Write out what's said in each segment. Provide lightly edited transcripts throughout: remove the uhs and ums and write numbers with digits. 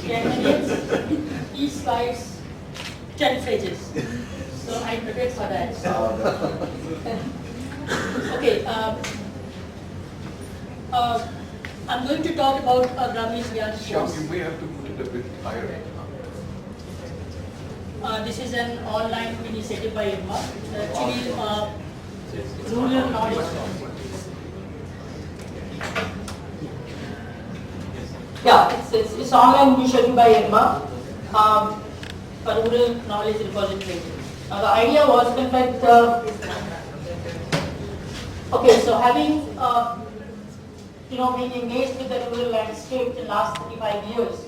10 minutes, each slides 10 phrases. So I prepared for that. Okay, I'm going to talk about Grameen Gyan Shyam, course. you may have to put it a bit higher. This is an online initiative by IRMA. Actually, rural knowledge. Yeah, it's online initiative by IRMA, a rural knowledge repository. The idea was, in fact, okay, so having been engaged with the rural landscape in the last 35 years,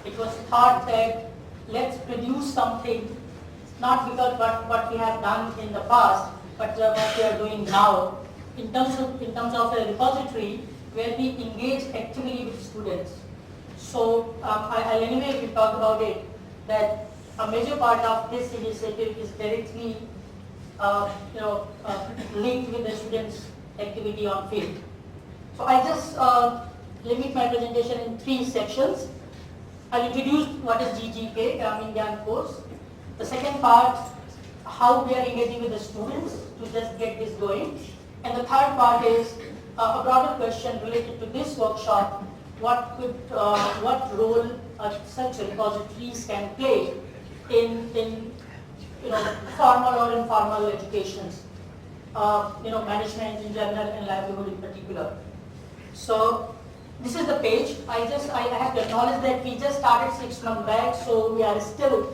it was thought that let's produce something, not because what we have done in the past, but what we are doing now, in terms of a repository where we engage actively with students. So I'll anyway talk about it, that a major part of this initiative is directly linked with the students' activity on field. So I just limit my presentation in 3 sections. I'll introduce what is GGK, Grameen Gyan course. The second part, how we are engaging with the students to just get this going. And the third part is a broader question related to this workshop. What role such repositories can play in formal or informal educations, management in general and livelihood in particular. So this is the page. I have to acknowledge that we just started 6 months back, so we are still,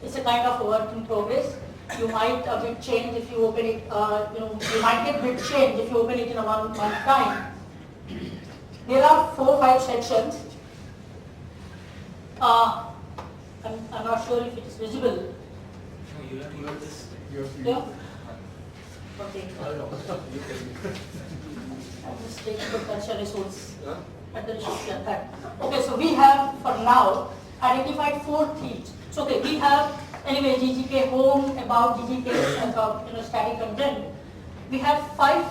it's a kind of a work in progress. You might a bit change if you open it, you might get a bit change if you open it in a 1 month time. There are 4 or 5 sections. I'm not sure if it is visible. No, you have to use this. Yeah? Okay. I'm just taking the culture resource at the resource center. Okay, so we have for now identified 4 themes. So okay, we have anyway GGK home, about GGK static content. We have 5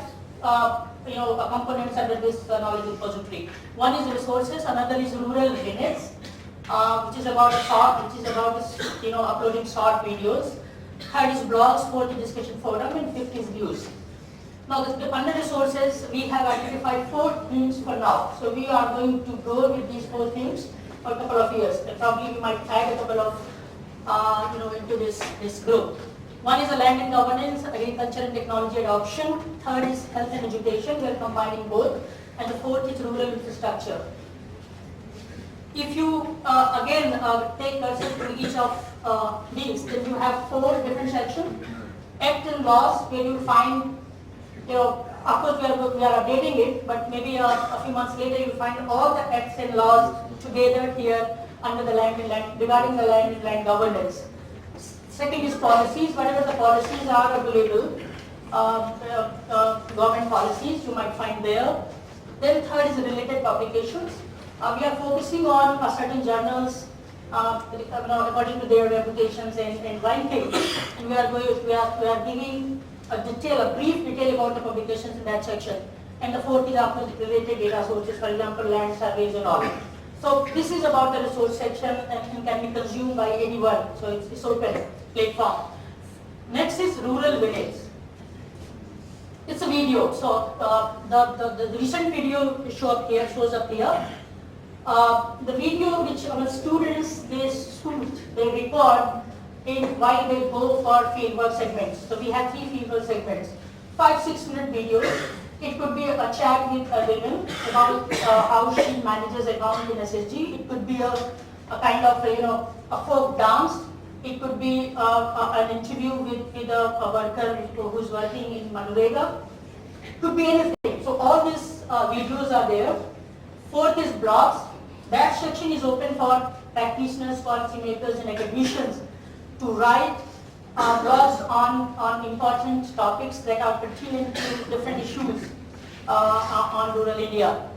components under this knowledge repository. One is resources, another is rural minutes, which is about uploading short videos. Third is blogs, fourth is discussion forum, and fifth is views. Now, under resources, we have identified 4 themes for now. So we are going to go with these 4 themes for a couple of years, and probably we might add a couple of into this group. One is the land and governance, agriculture and technology adoption. Third is health and education. We are combining both, and the fourth is rural infrastructure. If you again take cursor to each of these, then you have 4 different sections. Act and laws, where you find, of course we are updating it, but maybe a few months later you find all the acts and laws together here under the regarding the land and land governance. Second is policies, whatever the policies are available, government policies you might find there. Then third is related publications. We are focusing on certain journals according to their reputations and rankings, and we are giving a brief detail about the publications in that section. And the fourth is after the related data sources, for example, land surveys and all. So this is about the resource section and can be consumed by anyone. So it's open platform. Next is rural village. It's a video. So the recent video shows up here. The video which our students they record while they go for fieldwork segments. So we have 3 fieldwork segments, 5-6 minute videos. It could be a chat with a woman about how she manages account in SSG. It could be a kind of a folk dance. It could be an interview with a worker who's working in Manrega. It could be anything. So all these videos are there. Fourth is blogs. That section is open for practitioners, policymakers, and academicians to write blogs on important topics that are pertinent to different issues on rural India.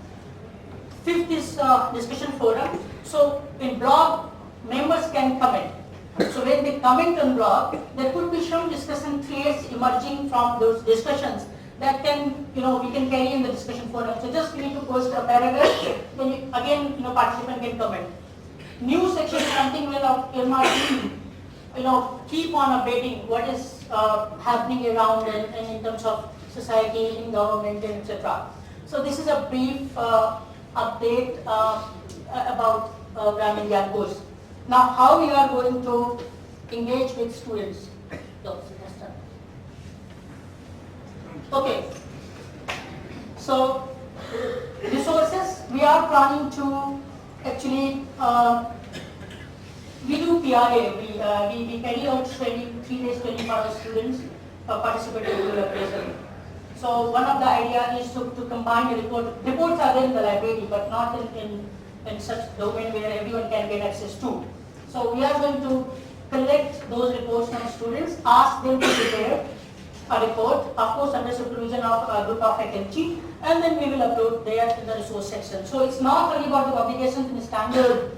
Fifth is discussion forum. So in blog, members can comment. So when they comment on blog, there could be some discussion threads emerging from those discussions that can, we can carry in the discussion forum. So just we need to post a paragraph, then again, participant can comment. New section is something where our IRMA team, keep on updating what is happening around and in terms of society, in government, and etc. So this is a brief update about Grameen Gyan course. Now, how we are going to engage with students? Okay. So resources, we are planning to actually we do PRA. We carry out training, 3 days training for our students participating in the appraisal. So one of the idea is to combine the report. Reports are there in the library, but not in such domain where everyone can get access to. So we are going to collect those reports from students, ask them to prepare a report, of course under supervision of a group of faculty, and then we will upload there in the resource section. So it's not only about the publications in standard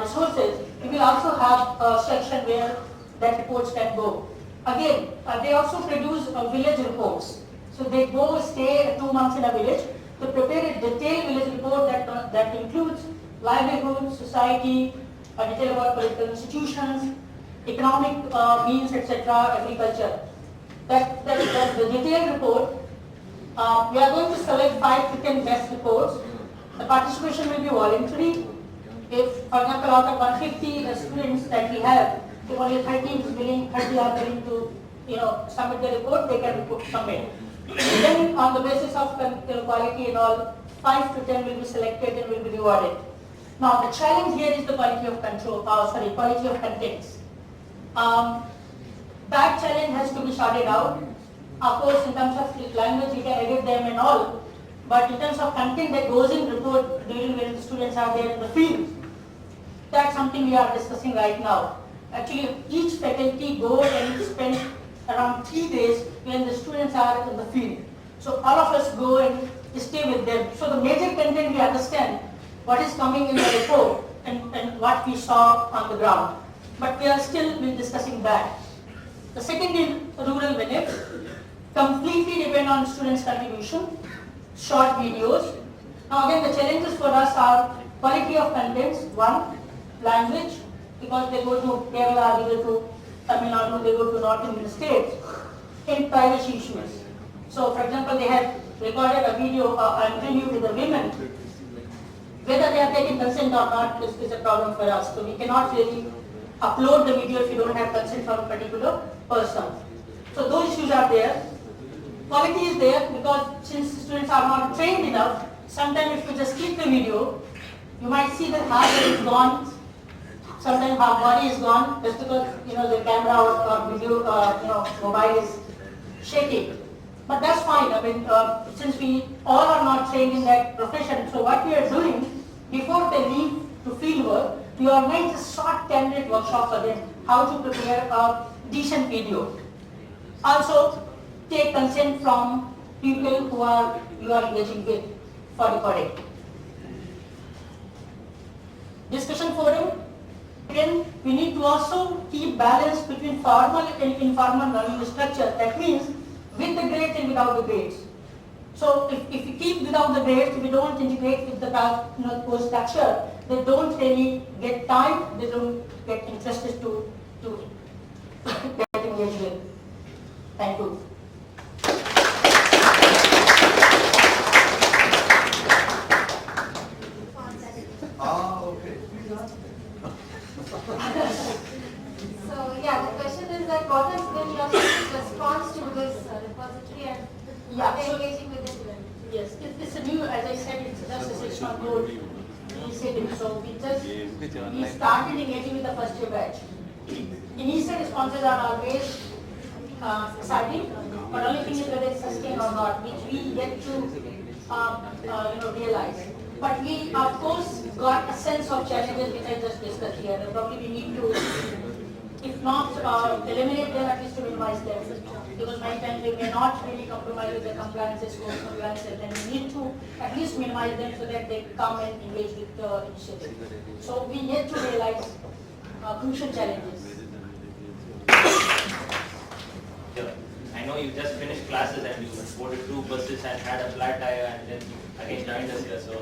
resources, we will also have a section where that reports can go. Again, they also produce village reports. So they go stay 2 months in a village to prepare a detailed village report that includes livelihood, society, detail about political institutions, economic means, etc., agriculture. That's the detailed report. We are going to select 5 to 10 best reports. The participation will be voluntary. If, for example, out of 150 students that we have, if only 30 are willing to, submit the report, they can submit. Then, on the basis of quality and all, 5 to 10 will be selected and will be rewarded. Now, the challenge here is the quality of quality of contents. That challenge has to be sorted out. Of course, in terms of language, we can edit them and all, but in terms of content that goes in report during when the students are there in the field, that's something we are discussing right now. Actually, each faculty go and spend around 3 days when the students are in the field. So all of us go and stay with them. So the major content we understand what is coming in the report and what we saw on the ground. But we are still discussing that. The second is rural minutes, completely depend on students' contribution, short videos. Now again, the challenges for us are quality of contents, 1, language, because they go to Kerala, they go to Tamil Nadu, they go to North Indian states, and privacy issues. So for example, they have recorded a video, an interview with the women. Whether they have taken consent or not is a problem for us. So we cannot really upload the video if you don't have consent from a particular person. So those issues are there. Quality is there because since students are not trained enough, sometimes if you just click the video, you might see that half is gone, sometimes half body is gone just because the camera or video mobile is shaking. But that's fine. I mean, since we all are not trained in that profession, so what we are doing before they leave to field work, we organize a short 10-minute workshop for them how to prepare a decent video. Also, take consent from people who you are engaging with for recording. Discussion forum. Again, we need to also keep balance between formal and informal learning structure. That means with the grades and without the grades. So if we keep without the grades, we don't integrate with the course structure, they don't really get time, they don't get interested to get engaged with. Thank you. Okay. So yeah, the question is that what has been your response to this repository and are they engaging with it? Yes, it's a new, as I said, it's just a 6-month-old initiative. So we started engaging with the first year batch. Initial responses are always exciting, but only thing is whether it's sustained or not, which we yet to realize. But we, of course, got a sense of challenges which I just discussed here. And probably we need to, if not eliminate them, at least to minimize them. Because many times we may not really compromise with the compliances, course compliances, and we need to at least minimize them so that they come and engage with the initiative. So we need to realize crucial challenges. Yeah. I know you just finished classes and you boarded 2 buses and had a flat tire and then again joined us here. So